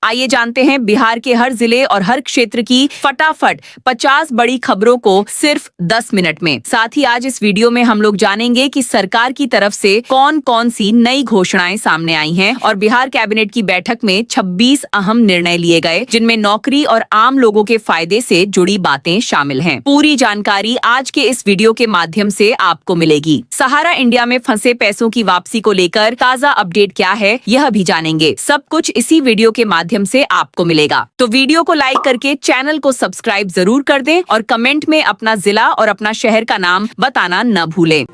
आइए जानते हैं बिहार के हर जिले और हर क्षेत्र की फटाफट 50 बड़ी खबरों को सिर्फ 10 मिनट में। साथ ही आज इस वीडियो में हम लोग जानेंगे कि सरकार की तरफ से कौन कौन सी नई घोषणाएं सामने आई हैं और बिहार कैबिनेट की बैठक में 26 अहम निर्णय लिए गए, जिनमें नौकरी और आम लोगों के फायदे से जुड़ी बातें शामिल हैं। पूरी जानकारी आज के इस वीडियो के माध्यम से आपको मिलेगी। सहारा इंडिया में फंसे पैसों की वापसी को लेकर ताजा अपडेट क्या है, यह भी जानेंगे। सब कुछ इसी वीडियो के माध्यम से आपको मिलेगा। तो वीडियो को लाइक करके चैनल को सब्सक्राइब जरूर कर दें और कमेंट में अपना जिला और अपना शहर का नाम बताना न भूलें।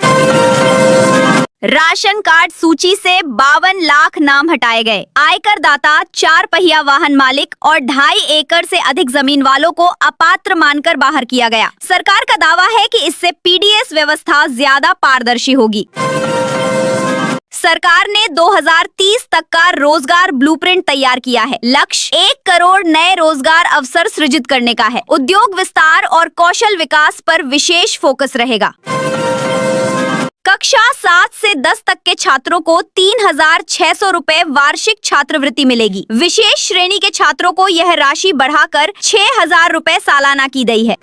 राशन कार्ड सूची से 52 लाख नाम हटाए गए। आयकर दाता, 4 पहिया वाहन मालिक और 2.5 एकड़ से अधिक जमीन वालों को अपात्र मानकर बाहर किया गया। सरकार का दावा है कि इससे पीडीएस व्यवस्था ज्यादा पारदर्शी होगी। सरकार ने 2030 तक का रोजगार ब्लूप्रिंट तैयार किया है। लक्ष्य 1 करोड़ नए रोजगार अवसर सृजित करने का है। उद्योग विस्तार और कौशल विकास पर विशेष फोकस रहेगा। कक्षा 7 से 10 तक के छात्रों को 3,600 रुपए वार्षिक छात्रवृत्ति मिलेगी। विशेष श्रेणी के छात्रों को यह राशि बढ़ाकर 6,000 रुपए सालाना की गई है।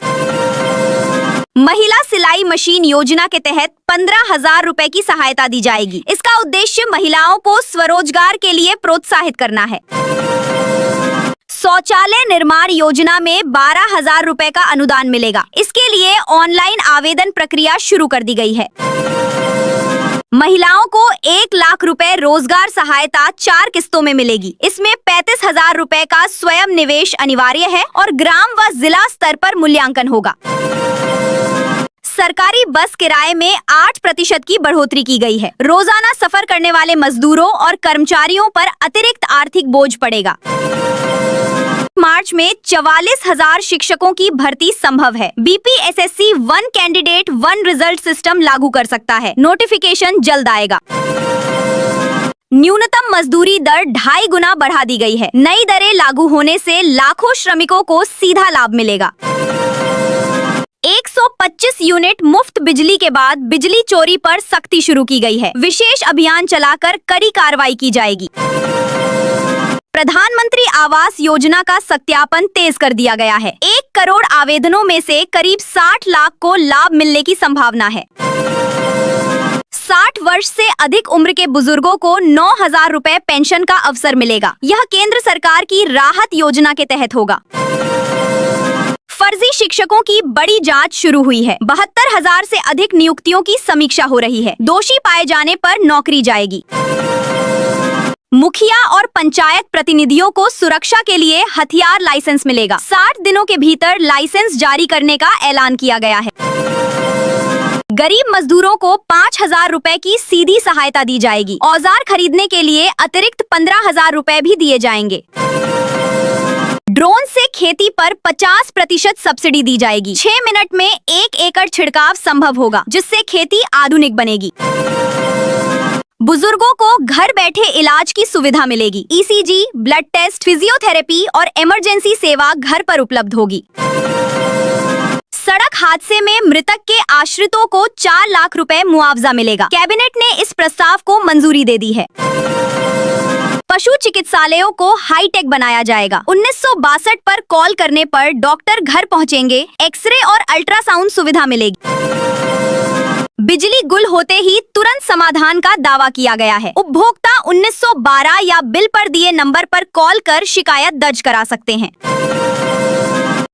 महिला सिलाई मशीन योजना के तहत 15,000 रुपए की सहायता दी जाएगी। इसका उद्देश्य महिलाओं को स्वरोजगार के लिए प्रोत्साहित करना है। शौचालय निर्माण योजना में 12,000 रुपए का अनुदान मिलेगा। इसके लिए ऑनलाइन आवेदन प्रक्रिया शुरू कर दी गई है। महिलाओं को 1 लाख रुपए रोजगार सहायता 4 किस्तों में मिलेगी। इसमें 35,000 रुपए का स्वयं निवेश अनिवार्य है और ग्राम व जिला स्तर पर मूल्यांकन होगा। सरकारी बस किराए में 8% की बढ़ोतरी की गई है। रोजाना सफर करने वाले मजदूरों और कर्मचारियों पर अतिरिक्त आर्थिक बोझ पड़ेगा। मार्च में 44,000 शिक्षकों की भर्ती संभव है। बीपीएसएससी 1 कैंडिडेट 1 रिजल्ट सिस्टम लागू कर सकता है। नोटिफिकेशन जल्द आएगा। न्यूनतम मजदूरी दर 2.5 गुना बढ़ा दी गई है। नई दरें लागू होने से लाखों श्रमिकों को सीधा लाभ मिलेगा। 125 यूनिट मुफ्त बिजली के बाद बिजली चोरी पर सख्ती शुरू की गई है। विशेष अभियान चलाकर कड़ी कार्रवाई की जाएगी। प्रधानमंत्री आवास योजना का सत्यापन तेज कर दिया गया है। 1 करोड़ आवेदनों में से करीब 60 लाख को लाभ मिलने की संभावना है। 60 वर्ष से अधिक उम्र के बुजुर्गों को 9,000 रुपए पेंशन का अवसर मिलेगा। यह केंद्र सरकार की राहत योजना के तहत होगा। फर्जी शिक्षकों की बड़ी जांच शुरू हुई है। 72,000 से अधिक नियुक्तियों की समीक्षा हो रही है। दोषी पाए जाने पर नौकरी जाएगी। मुखिया और पंचायत प्रतिनिधियों को सुरक्षा के लिए हथियार लाइसेंस मिलेगा। 60 दिनों के भीतर लाइसेंस जारी करने का ऐलान किया गया है। गरीब मजदूरों को 5,000 रुपए की सीधी सहायता दी जाएगी। औजार खरीदने के लिए अतिरिक्त 15,000 रुपए भी दिए जाएंगे। ड्रोन से खेती पर 50% सब्सिडी दी जाएगी। 6 मिनट में 1 एकड़ छिड़काव संभव होगा, जिससे खेती आधुनिक बनेगी। बुजुर्गों को घर बैठे इलाज की सुविधा मिलेगी। ईसीजी, ब्लड टेस्ट, फिजियोथेरेपी और इमरजेंसी सेवा घर पर उपलब्ध होगी। सड़क हादसे में मृतक के आश्रितों को 4 लाख रुपए मुआवजा मिलेगा। कैबिनेट ने इस प्रस्ताव को मंजूरी दे दी है। पशु चिकित्सालयों को हाईटेक बनाया जाएगा। 1962 पर कॉल करने पर डॉक्टर घर पहुंचेंगे। एक्सरे और अल्ट्रासाउंड सुविधा मिलेगी। बिजली गुल होते ही तुरंत समाधान का दावा किया गया है। उपभोक्ता 1912 या बिल पर दिए नंबर पर कॉल कर शिकायत दर्ज करा सकते हैं।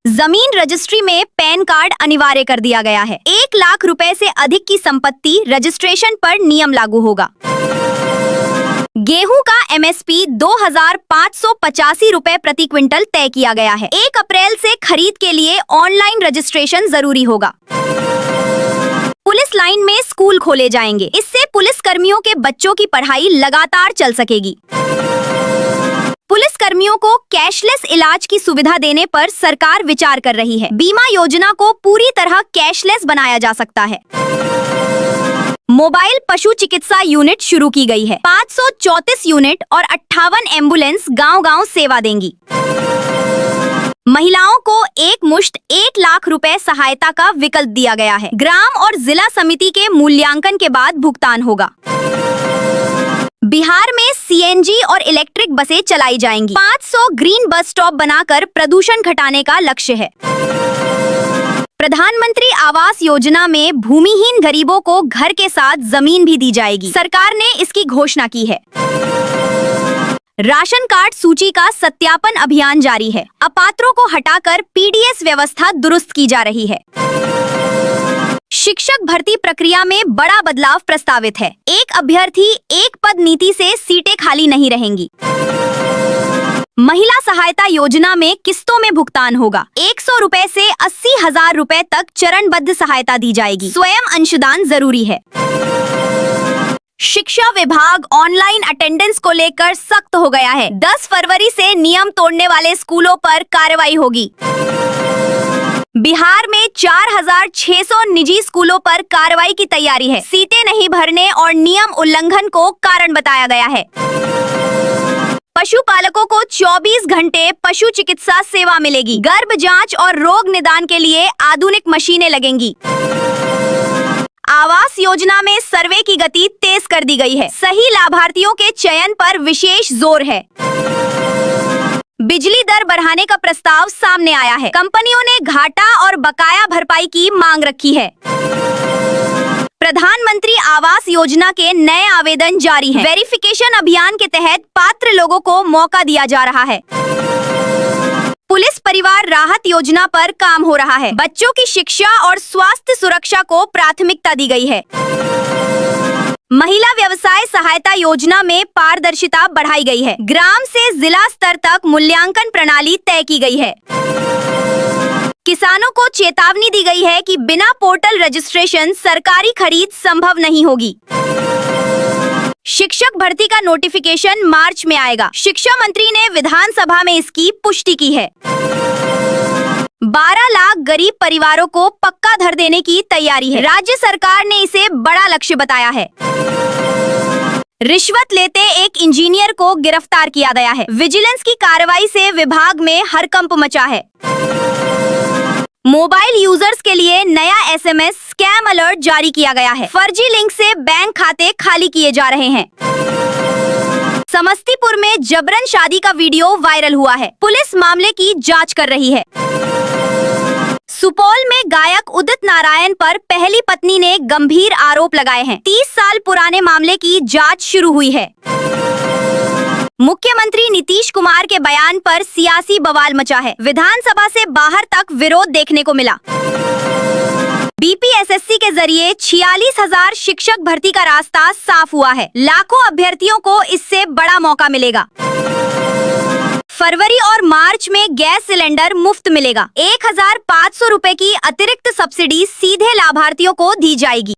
जमीन रजिस्ट्री में पैन कार्ड अनिवार्य कर दिया गया है। 1 लाख रुपए से अधिक की संपत्ति रजिस्ट्रेशन पर नियम लागू होगा। गेहूं का एमएसपी 2,585 रुपए प्रति क्विंटल तय किया गया है। 1 अप्रैल से खरीद के लिए ऑनलाइन रजिस्ट्रेशन जरूरी होगा। पुलिस लाइन में स्कूल खोले जाएंगे। इससे पुलिस कर्मियों के बच्चों की पढ़ाई लगातार चल सकेगी। पुलिस कर्मियों को कैशलेस इलाज की सुविधा देने पर सरकार विचार कर रही है। बीमा योजना को पूरी तरह कैशलेस बनाया जा सकता है। मोबाइल पशु चिकित्सा यूनिट शुरू की गई है। 534 यूनिट और 58 एम्बुलेंस गांव-गांव सेवा देंगी। महिलाओं को एक मुश्त 1 लाख रुपए सहायता का विकल्प दिया गया है। ग्राम और जिला समिति के मूल्यांकन के बाद भुगतान होगा। बिहार में सीएनजी और इलेक्ट्रिक बसें चलाई जाएंगी। 500 ग्रीन बस स्टॉप बनाकर प्रदूषण घटाने का लक्ष्य है। प्रधानमंत्री आवास योजना में भूमिहीन गरीबों को घर के साथ जमीन भी दी जाएगी। सरकार ने इसकी घोषणा की है। राशन कार्ड सूची का सत्यापन अभियान जारी है। अपात्रों को हटाकर पीडीएस व्यवस्था दुरुस्त की जा रही है। शिक्षक भर्ती प्रक्रिया में बड़ा बदलाव प्रस्तावित है। एक अभ्यर्थी एक पद नीति से सीटें खाली नहीं रहेंगी। महिला सहायता योजना में किस्तों में भुगतान होगा। 100 रुपए से 80,000 रुपए तक चरणबद्ध सहायता दी जाएगी। स्वयं अंशदान जरूरी है। शिक्षा विभाग ऑनलाइन अटेंडेंस को लेकर सख्त हो गया है। 10 फरवरी से नियम तोड़ने वाले स्कूलों पर कार्रवाई होगी। बिहार में 4,600 निजी स्कूलों पर कार्रवाई की तैयारी है। सीटें नहीं भरने और नियम उल्लंघन को कारण बताया गया है। पशुपालकों को 24 घंटे पशु चिकित्सा सेवा मिलेगी। गर्भ जांच और रोग निदान के लिए आधुनिक मशीनें लगेंगी। आवास योजना में सर्वे की गति तेज कर दी गई है। सही लाभार्थियों के चयन पर विशेष जोर है। बिजली दर बढ़ाने का प्रस्ताव सामने आया है। कंपनियों ने घाटा और बकाया भरपाई की मांग रखी है। प्रधानमंत्री आवास योजना के नए आवेदन जारी हैं। वेरिफिकेशन अभियान के तहत पात्र लोगों को मौका दिया जा रहा है। पुलिस परिवार राहत योजना पर काम हो रहा है। बच्चों की शिक्षा और स्वास्थ्य सुरक्षा को प्राथमिकता दी गई है। महिला व्यवसाय सहायता योजना में पारदर्शिता बढ़ाई गई है। ग्राम से जिला स्तर तक मूल्यांकन प्रणाली तय की गई है। किसानों को चेतावनी दी गई है कि बिना पोर्टल रजिस्ट्रेशन सरकारी खरीद संभव नहीं होगी। शिक्षक भर्ती का नोटिफिकेशन मार्च में आएगा। शिक्षा मंत्री ने विधानसभा में इसकी पुष्टि की है। 12 लाख गरीब परिवारों को पक्का घर देने की तैयारी है। राज्य सरकार ने इसे बड़ा लक्ष्य बताया है। रिश्वत लेते एक इंजीनियर को गिरफ्तार किया गया है। विजिलेंस की कार्रवाई से विभाग में हड़कंप मचा है। मोबाइल यूजर्स के लिए नया एसएमएस स्कैम अलर्ट जारी किया गया है। फर्जी लिंक से बैंक खाते खाली किए जा रहे हैं। समस्तीपुर में जबरन शादी का वीडियो वायरल हुआ है। पुलिस मामले की जांच कर रही है। सुपौल में गायक उदित नारायण पर पहली पत्नी ने गंभीर आरोप लगाए हैं। 30 साल पुराने मामले की जांच शुरू हुई है। मुख्यमंत्री नीतीश कुमार के बयान पर सियासी बवाल मचा है। विधानसभा से बाहर तक विरोध देखने को मिला। बीपीएसएससी के जरिए 46,000 शिक्षक भर्ती का रास्ता साफ हुआ है। लाखों अभ्यर्थियों को इससे बड़ा मौका मिलेगा। फरवरी और मार्च में गैस सिलेंडर मुफ्त मिलेगा। 1,500 रुपए की अतिरिक्त सब्सिडी सीधे लाभार्थियों को दी जाएगी।